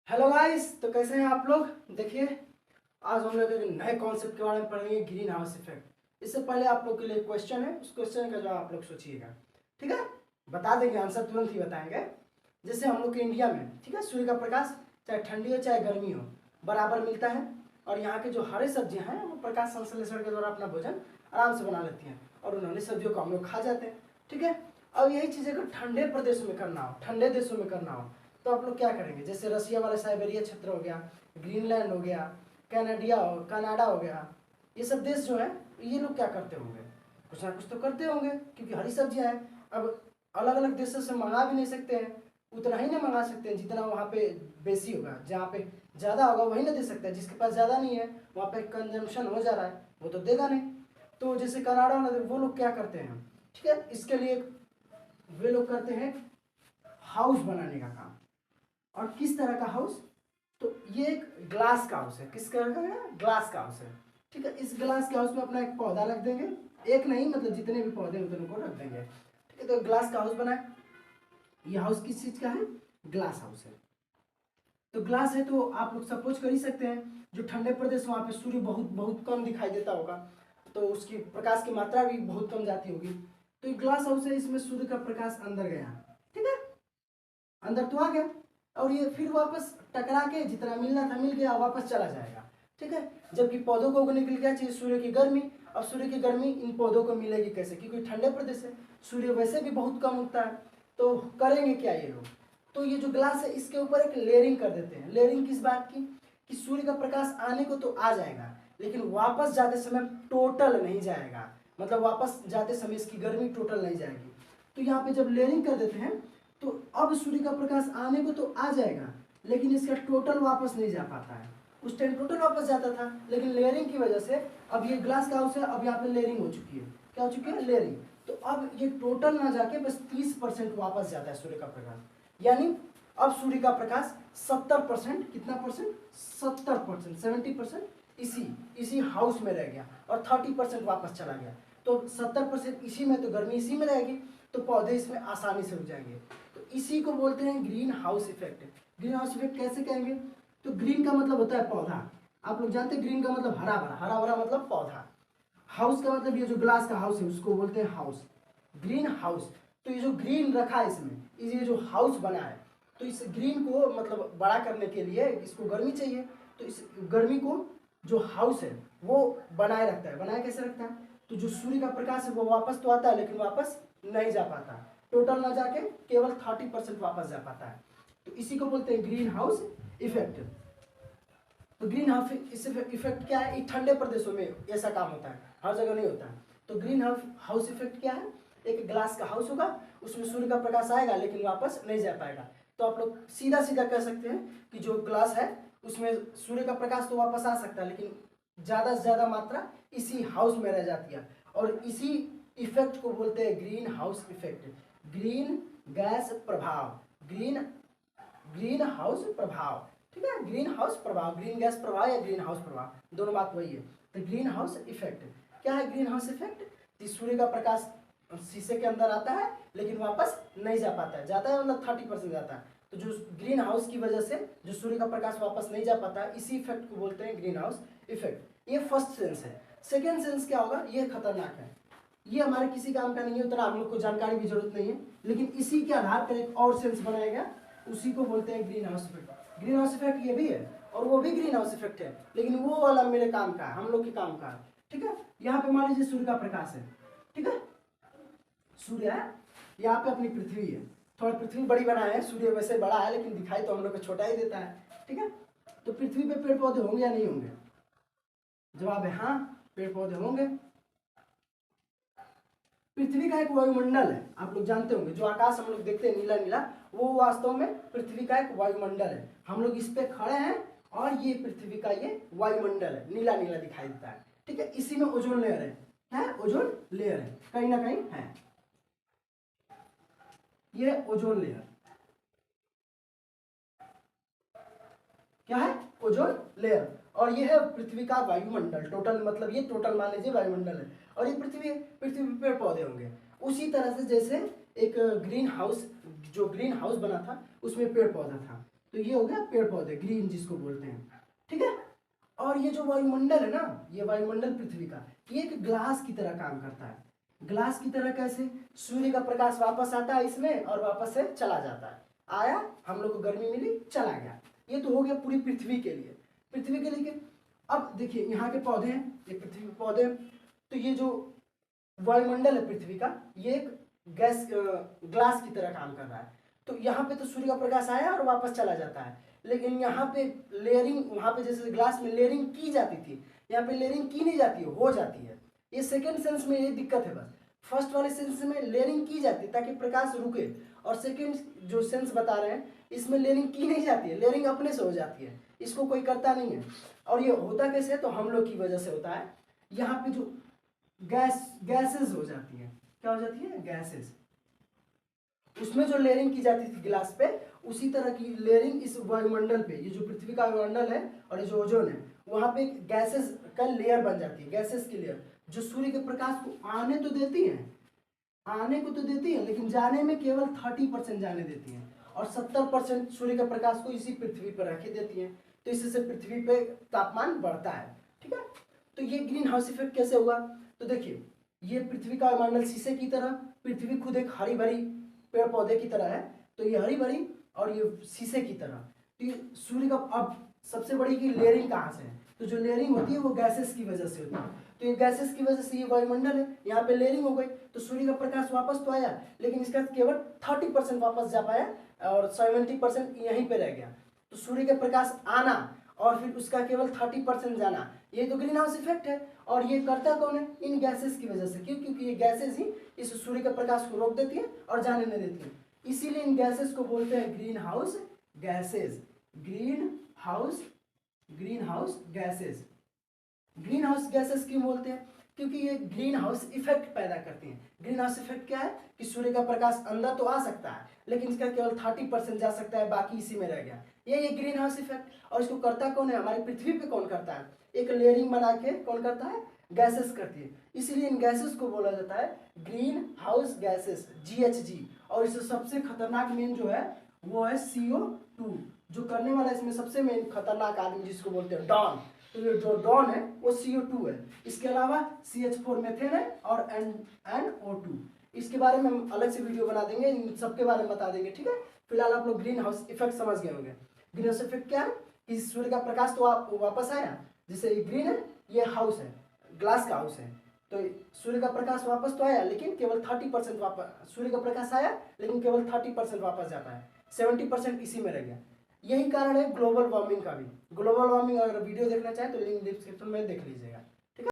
Hello guys, तो कैसे हैं आप लोग। देखिए, आज हम लोग एक नए कॉन्सेप्ट के बारे में पढ़ेंगे, ग्रीन हाउस इफेक्ट। इससे पहले आप लोग के लिए क्वेश्चन है, उस क्वेश्चन का जवाब आप लोग सोचिएगा। ठीक है, बता देंगे, आंसर तुरंत ही बताएंगे। जैसे हम लोग के इंडिया में, ठीक है, सूर्य का प्रकाश चाहे ठंडी हो चाहे गर्मी हो बराबर मिलता है, और यहाँ के जो हरे सब्जियाँ हैं वो प्रकाश संश्लेषण के द्वारा अपना भोजन आराम से बना लेती हैं, और उन हरी सब्जियों को हम लोग खा जाते हैं। ठीक है, अब यही चीज़ अगर ठंडे प्रदेशों में करना हो, ठंडे देशों में करना हो, तो आप लोग क्या करेंगे। जैसे रसिया वाले साइबेरिया क्षेत्र हो गया, ग्रीनलैंड हो गया, कनाडा हो गया, ये सब देश जो है, ये लोग क्या करते होंगे, कुछ ना कुछ तो करते होंगे, क्योंकि हरी सब्जियां हैं। अब अलग अलग देशों से मंगा भी नहीं सकते हैं, उतना ही ना मंगा सकते हैं जितना वहाँ पे बेसी होगा। जहाँ पे ज़्यादा होगा वही ना दे सकता है, जिसके पास ज़्यादा नहीं है, वहाँ पे कंजम्पशन हो जा रहा है, वो तो देगा नहीं। तो जैसे कनाडा वाले वो लोग क्या करते हैं, ठीक है, इसके लिए वे लोग करते हैं हाउस बनाने का काम। और किस तरह का हाउस, तो ये एक ग्लास का हाउस है। किस तरह का है, ग्लास का हाउस है। ठीक है, इस ग्लास के हाउस में अपना एक पौधा रख देंगे, एक नहीं मतलब जितने भी पौधे उतने को रख देंगे। ठीक है, तो ग्लास का हाउस बनाए। ये हाउस किस चीज का है, ग्लास हाउस है। तो ग्लास है तो आप लोग सपोज कर ही सकते हैं, जो ठंडे प्रदेश वहाँ पे सूर्य बहुत बहुत कम दिखाई देता होगा, तो उसकी प्रकाश की मात्रा भी बहुत कम जाती होगी। तो ये ग्लास हाउस है, इसमें सूर्य का प्रकाश अंदर गया, ठीक है, अंदर तो आ गया, और ये फिर वापस टकरा के जितना मिलना था मिल गया, वापस चला जाएगा। ठीक है, जबकि पौधों को उगने के लिए क्या चाहिए, सूर्य की गर्मी। अब सूर्य की गर्मी इन पौधों को मिलेगी कैसे, क्योंकि ठंडे प्रदेश है, सूर्य वैसे भी बहुत कम उगता है। तो करेंगे क्या ये लोग, तो ये जो ग्लास है इसके ऊपर एक लेयरिंग कर देते हैं। लेयरिंग किस बात की, कि सूर्य का प्रकाश आने को तो आ जाएगा, लेकिन वापस जाते समय टोटल नहीं जाएगा, मतलब वापस जाते समय इसकी गर्मी टोटल नहीं जाएगी। तो यहाँ पे जब लेयरिंग कर देते हैं, तो अब सूर्य का प्रकाश आने को तो आ जाएगा, लेकिन इसका टोटल वापस नहीं जा पाता है। उस टाइम टोटल वापस जाता था, लेकिन लेयरिंग की वजह से अब ये ग्लास का हाउस है, अब यहाँ पे लेयरिंग हो चुकी है। क्या हो चुकी है, लेयरिंग। तो अब ये टोटल ना जाके बस 30% वापस जाता है सूर्य का प्रकाश, यानी अब सूर्य का प्रकाश 70%, कितना परसेंट, 70%, 70% इसी हाउस में रह गया, और 30% वापस चला गया। तो 70% इसी में, तो गर्मी इसी में रहेगी, तो पौधे इसमें आसानी से उग जाएंगे। तो इसी को बोलते हैं green house effect. Green house effect कैसे कहेंगे, तो ग्रीन का मतलब होता है पौधा। आप लोग जानते हैं ग्रीन का मतलब हरा भरा, हरा भरा मतलब पौधा। हाउस का मतलब ये जो ग्लास का हाउस है उसको बोलते हैं हाउस, ग्रीन हाउस। तो ये जो ग्रीन रखा है इसमें, ये जो हाउस बना है, तो इस ग्रीन को मतलब बड़ा करने के लिए इसको गर्मी चाहिए। तो इस गर्मी को जो हाउस है वो बनाए रखता है। बनाए कैसे रखता है, तो जो सूर्य का प्रकाश है वो वापस तो आता है, लेकिन वापस नहीं जा पाता, टोटल ना जाके केवल 30% वापस जा पाता है। तो इसी को बोलते हैं ग्रीन हाउस इफेक्ट। तो ग्रीन हाउस इफेक्ट क्या है, ठंडे प्रदेशों में ऐसा काम होता है, हर जगह नहीं होता है। तो ग्रीन हाउस इफेक्ट क्या है, एक ग्लास का हाउस होगा, उसमें सूर्य का प्रकाश आएगा लेकिन वापस नहीं जा पाएगा। तो आप लोग सीधा सीधा कह सकते हैं कि जो ग्लास है उसमें सूर्य का प्रकाश तो वापस आ सकता है, लेकिन ज़्यादा से ज़्यादा मात्रा इसी हाउस में रह जाती है, और इसी इफेक्ट को बोलते हैं green house effect, green gas प्रभाव, ग्रीन हाउस प्रभाव। ठीक है, ग्रीन हाउस प्रभाव, ग्रीन गैस प्रभाव या ग्रीन हाउस प्रभाव, दोनों बात वही है। तो ग्रीन हाउस इफेक्ट क्या है, ग्रीन हाउस इफेक्ट, सूर्य का प्रकाश शीशे के अंदर आता है लेकिन वापस नहीं जा पाता है, जाता है मतलब 30% जाता है। तो जो ग्रीन हाउस की वजह से जो सूर्य का प्रकाश वापस नहीं जा पाता है, इसी इफेक्ट को बोलते हैं ग्रीन हाउस इफेक्ट। ये फर्स्ट सेंस है। सेकेंड सेंस क्या होगा, ये खतरनाक है, ये हमारे किसी काम का नहीं है, उतना हम लोग को जानकारी की जरूरत नहीं है, लेकिन इसी के आधार पर एक और सेंस बनाया गया, उसी को बोलते हैं green house effect. Green house effect ये भी है, और वो भी ग्रीन हाउस इफेक्ट है, लेकिन वो वाला मेरे काम का है, हम लोग के काम का है। ठीक है, यहाँ पे मान लीजिए सूर्य का प्रकाश है, ठीक है, सूर्य है, यहाँ पे अपनी पृथ्वी है, थोड़ा पृथ्वी बड़ी बनाए है, सूर्य वैसे बड़ा है लेकिन दिखाई तो हम लोग को छोटा ही देता है। ठीक है, तो पृथ्वी पे पेड़ पौधे होंगे या नहीं होंगे, जवाब है हाँ, पेड़ पौधे होंगे। पृथ्वी का एक वायुमंडल है, आप लोग जानते होंगे, जो आकाश हम लोग देखते हैं नीला नीला, वो वास्तव में पृथ्वी का एक वायुमंडल है। हम लोग इस पे खड़े हैं और ये पृथ्वी का ये वायुमंडल है, नीला नीला दिखाई देता है। ठीक है, इसी में ओजोन लेयर है, ओजोन लेयर है, कहीं ना कहीं है, ये ओजोन लेयर क्या है, ओजोन लेयर। और ये है पृथ्वी का वायुमंडल, टोटल मतलब ये टोटल मान लीजिए वायुमंडल है, और ये पृथ्वी है, पृथ्वी पे पेड़ पौधे होंगे। उसी तरह से जैसे एक ग्रीन हाउस, जो ग्रीन हाउस बना था उसमें पेड़ पौधा था, तो ये हो गया पेड़ पौधे, ग्रीन जिसको बोलते हैं, ठीक है। और ये जो वायुमंडल है ना, ये वायुमंडल पृथ्वी का, ये एक ग्लास की तरह काम करता है। ग्लास की तरह कैसे? सूर्य का प्रकाश वापस आता है इसमें और वापस से चला जाता है। आया, हम लोग को गर्मी मिली, चला गया। ये तो हो गया पूरी पृथ्वी के लिए, पृथ्वी के लिए। अब देखिए यहाँ के पौधे हैं, ये पृथ्वी के पौधे, तो ये जो वायुमंडल है पृथ्वी का, ये एक गैस ग्लास की तरह काम कर रहा है। तो यहाँ पे तो सूर्य का प्रकाश आया और वापस चला जाता है, लेकिन यहाँ पे लेयरिंग, वहाँ पे जैसे ग्लास में लेयरिंग की जाती थी, यहाँ पे लेयरिंग की नहीं जाती है, हो जाती है। ये सेकेंड सेंस में ये दिक्कत है बस। फर्स्ट वाले सेंस में लेयरिंग की जाती है ताकि प्रकाश रुके, और सेकेंड जो सेंस बता रहे हैं इसमें लेयरिंग की नहीं जाती है, लेयरिंग अपने से हो जाती है, इसको कोई करता नहीं है। और ये होता कैसे है? तो हम लोग की वजह से होता है। यहाँ पे जो गैसेस हो जाती है, क्या हो जाती है? गैसेस। उसमें जो लेयरिंग की जाती थी ग्लास पे, उसी तरह की लेयरिंग इस वायुमंडल पे, ये जो पृथ्वी का वायुमंडल है और ये जो ओजोन है, वहां पे गैसेस का लेयर बन जाती है, गैसेस की लेयर, जो सूर्य के प्रकाश को आने तो देती हैं, आने को तो देती है, लेकिन जाने में केवल 30% जाने देती हैं, और 70% सूर्य के प्रकाश को इसी पृथ्वी पर रखे देती हैं। तो इससे पृथ्वी पे तापमान बढ़ता है, ठीक है। तो ये ग्रीन हाउस इफेक्ट कैसे हुआ? तो देखिए, ये पृथ्वी का वायुमंडल शीशे की तरह, पृथ्वी खुद एक हरी भरी पेड़ पौधे की तरह है, तो ये हरी भरी और ये शीशे की तरह। तो ये सूर्य का, अब सबसे बड़ी की लेयरिंग कहाँ से है? तो जो लेयरिंग होती है वो गैसेस की वजह से होती है। तो ये गैसेस की वजह से ये वायुमंडल है, यहाँ पे लेयरिंग हो गई, तो सूर्य का प्रकाश वापस तो आया, लेकिन इसका केवल 30% वापस जा पाया और 70% यहीं पे रह गया। तो सूर्य का प्रकाश आना और फिर उसका केवल 30% जाना, ये तो ग्रीन हाउस इफेक्ट है। और ये करता कौन है? इन गैसेस की वजह से। क्यों? क्योंकि ये गैसेस ही इस सूर्य के प्रकाश को रोक देती है और जाने नहीं देती है। इसीलिए इन गैसेस को बोलते हैं green house gases. Green house gases. Green house gases क्यों बोलते हैं? क्योंकि ये ग्रीन हाउस इफेक्ट पैदा करती हैं। ग्रीन हाउस इफेक्ट क्या है? कि सूर्य का प्रकाश अंदर तो आ सकता है, लेकिन इसका केवल 30% जा सकता है, बाकी इसी में रह गया। ये ग्रीन हाउस इफेक्ट। और इसको करता कौन है? हमारी पृथ्वी पे कौन करता है? एक लेयरिंग बना के कौन करता है? गैसेस करती है। इसीलिए इन गैसेस को बोला जाता है ग्रीन हाउस गैसेस, GHG। और इससे सबसे खतरनाक मेन जो है वो है CO2। जो करने वाला इसमें सबसे मेन खतरनाक आदमी जिसको बोलते हैं डॉन, तो ये जो डॉन है वो CO2 है। इसके अलावा CH4 मेथेन है और NO2। इसके बारे में हम अलग से वीडियो बना देंगे, इन सबके बारे में बता देंगे, ठीक है। फिलहाल आप लोग ग्रीन हाउस इफेक्ट समझ गए होंगे। ग्रीन हाउस इफेक्ट क्या है? कि सूर्य का प्रकाश तो वापस आया, जैसे ये ग्रीन है, ये हाउस है, ग्लास का हाउस है, तो सूर्य का प्रकाश वापस तो आया, लेकिन केवल 30% वापस, सूर्य का प्रकाश आया लेकिन केवल 30% वापस जाता है, 70% इसी में रह गया। यही कारण है ग्लोबल वार्मिंग का भी। ग्लोबल वार्मिंग अगर वीडियो देखना चाहे तो लिंक डिस्क्रिप्शन में देख लीजिएगा।